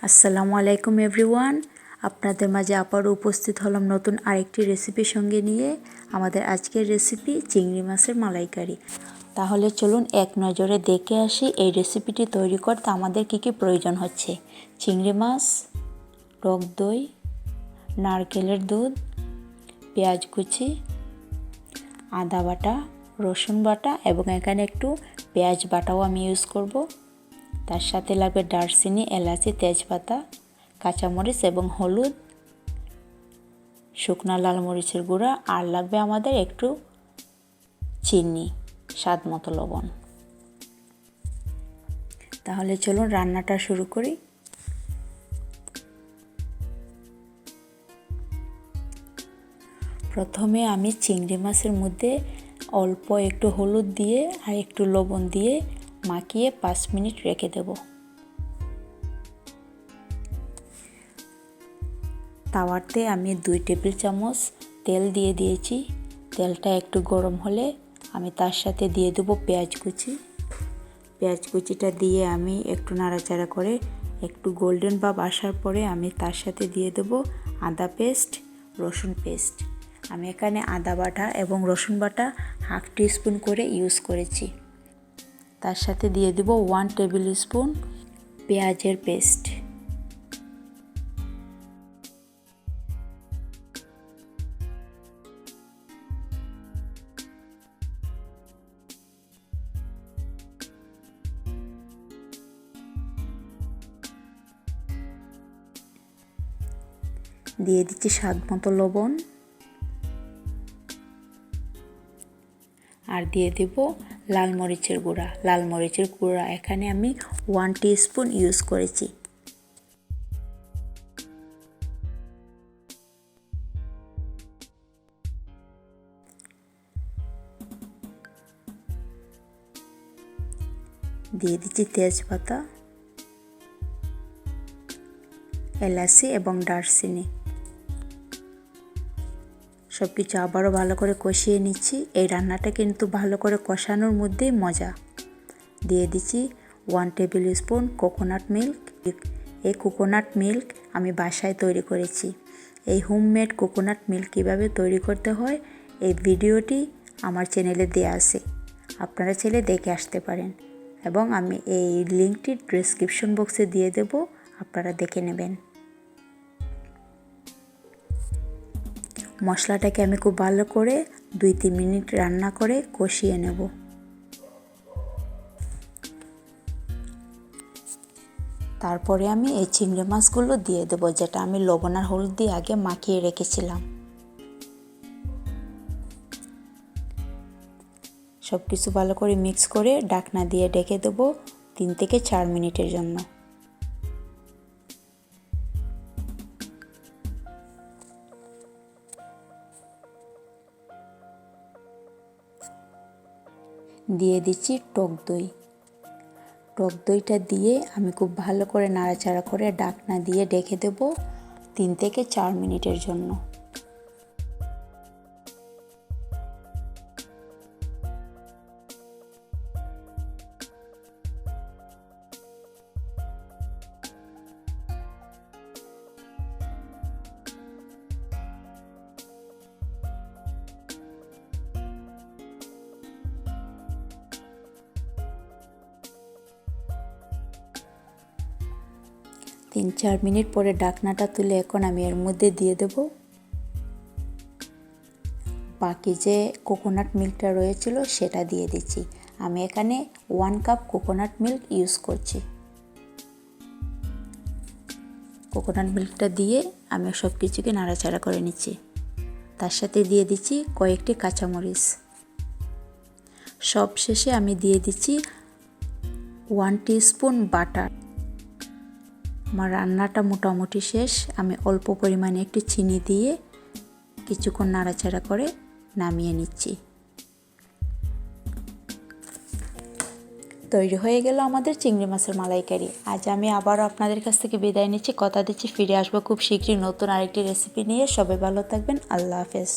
আসসালামু আলাইকুম এভরিওয়ান, আপনাদের মাঝে আবারও উপস্থিত হলাম নতুন আরেকটি রেসিপির সঙ্গে নিয়ে। আমাদের আজকের রেসিপি চিংড়ি মাছের মালাই কারি। তাহলে চলুন এক নজরে দেখে আসি এই রেসিপিটি তৈরি করতে আমাদের কী কী প্রয়োজন হচ্ছে। চিংড়ি মাছ, টক দই, নারকেলের দুধ, পেঁয়াজ কুচি, আদা বাটা, রসুন বাটা এবং এখানে একটু পেঁয়াজ বাটাও আমি ইউজ করব। তার সাথে লাগবে দারচিনি, এলাচি, তেজপাতা, কাঁচামরিচ এবং হলুদ, শুকনা লাল মরিচের গুঁড়া, আর লাগবে আমাদের একটু চিনি, স্বাদ মতো লবণ। তাহলে চলুন রান্নাটা শুরু করি। প্রথমে আমি চিংড়ি মাছের মধ্যে অল্প একটু হলুদ দিয়ে আর একটু লবণ দিয়ে মাখিয়ে 5 মিনিট রেখে দেব। তাওয়াতে আমি 2 টেবিল চামচ তেল দিয়ে দিয়েছি। তেলটা একটু গরম হলে আমি তার সাথে দিয়ে দেব পেঁয়াজ কুচি। পেঁয়াজ কুচিটা দিয়ে আমি একটু নাড়াচাড়া করে একটু গোল্ডেন ভাব আসার পরে আমি তার সাথে দিয়ে দেব আদা পেস্ট, রসুন পেস্ট। আমি এখানে আদা বাটা এবং রসুন বাটা 1/2 টিস্পুন করে ইউজ করেছি। তার সাথে দিয়ে দেব 1 টেবিল স্পুন পেঁয়াজের পেস্ট। দিয়ে দিচ্ছি স্বাদ মতো লবণ, আর দিয়ে দেব লাল মরিচের গুঁড়া। লাল মরিচের গুঁড়া এখানে আমি 1 টিস্পুন ইউজ করেছি। দিয়ে দিচ্ছি তেজপাতা, এলাচি এবং দারচিনি। সব কিছু আবারও ভালো করে কষিয়ে নিচ্ছি। এই রান্নাটা কিন্তু ভালো করে কষানোর মধ্যেই মজা। দিয়ে দিচ্ছি 1 টেবিল স্পুন কোকোনাট মিল্ক। এই কোকোনাট মিল্ক আমি বাসায় তৈরি করেছি। এই হোমমেড কোকোনাট মিল্ক কীভাবে তৈরি করতে হয় এই ভিডিওটি আমার চ্যানেলে দেওয়া আছে, আপনারা চাইলে দেখে আসতে পারেন, এবং আমি এই লিঙ্কটি ডেসক্রিপশন বক্সে দিয়ে দেব, আপনারা দেখে নেবেন। মশলাটাকে আমি খুব ভালো করে 2-3 মিনিট রান্না করে কষিয়ে নেব। তারপরে আমি এই চিংড়ি মাছগুলো দিয়ে দেব, যেটা আমি লবণ আর হলুদ দিয়ে আগে মাখিয়ে রেখেছিলাম। সব কিছু ভালো করে মিক্স করে ঢাকনা দিয়ে ঢেকে দেব 3 থেকে 4 মিনিটের জন্য। দিয়ে দিচ্ছি টক দই। টক দইটা দিয়ে আমি খুব ভালো করে নাড়াচাড়া করে ঢাকনা দিয়ে ঢেকে দেব 3 থেকে 4 মিনিটের জন্য। 3-4 মিনিট পরে ঢাকনাটা তুলে এখন আমি এর মধ্যে দিয়ে দেব বাকি যে কোকোনাট মিল্কটা রয়েছিল সেটা দিয়ে দিচ্ছি। আমি এখানে 1 কাপ কোকোনাট মিল্ক ইউজ করছি। কোকোনাট মিল্কটা দিয়ে আমি সব কিছুকে নাড়াচাড়া করে নিচ্ছি। তার সাথে দিয়ে দিচ্ছি কয়েকটি কাঁচামরিচ। সব শেষে আমি দিয়ে দিচ্ছি 1 টিস্পুন বাটার। আমার রান্নাটা মোটামুটি শেষ। আমি অল্প পরিমাণে একটু চিনি দিয়ে কিছুক্ষণ নাড়াচাড়া করে নামিয়ে নিচ্ছি। তৈরি হয়ে গেল আমাদের চিংড়ি মাছের মালাইকারি। আজ আমি আবারও আপনাদের কাছ থেকে বিদায় নিচ্ছি। কথা দিচ্ছি ফিরে আসবো খুব শীঘ্রই নতুন আরেকটি রেসিপি নিয়ে। সবাই ভালো থাকবেন। আল্লাহ হাফেজ।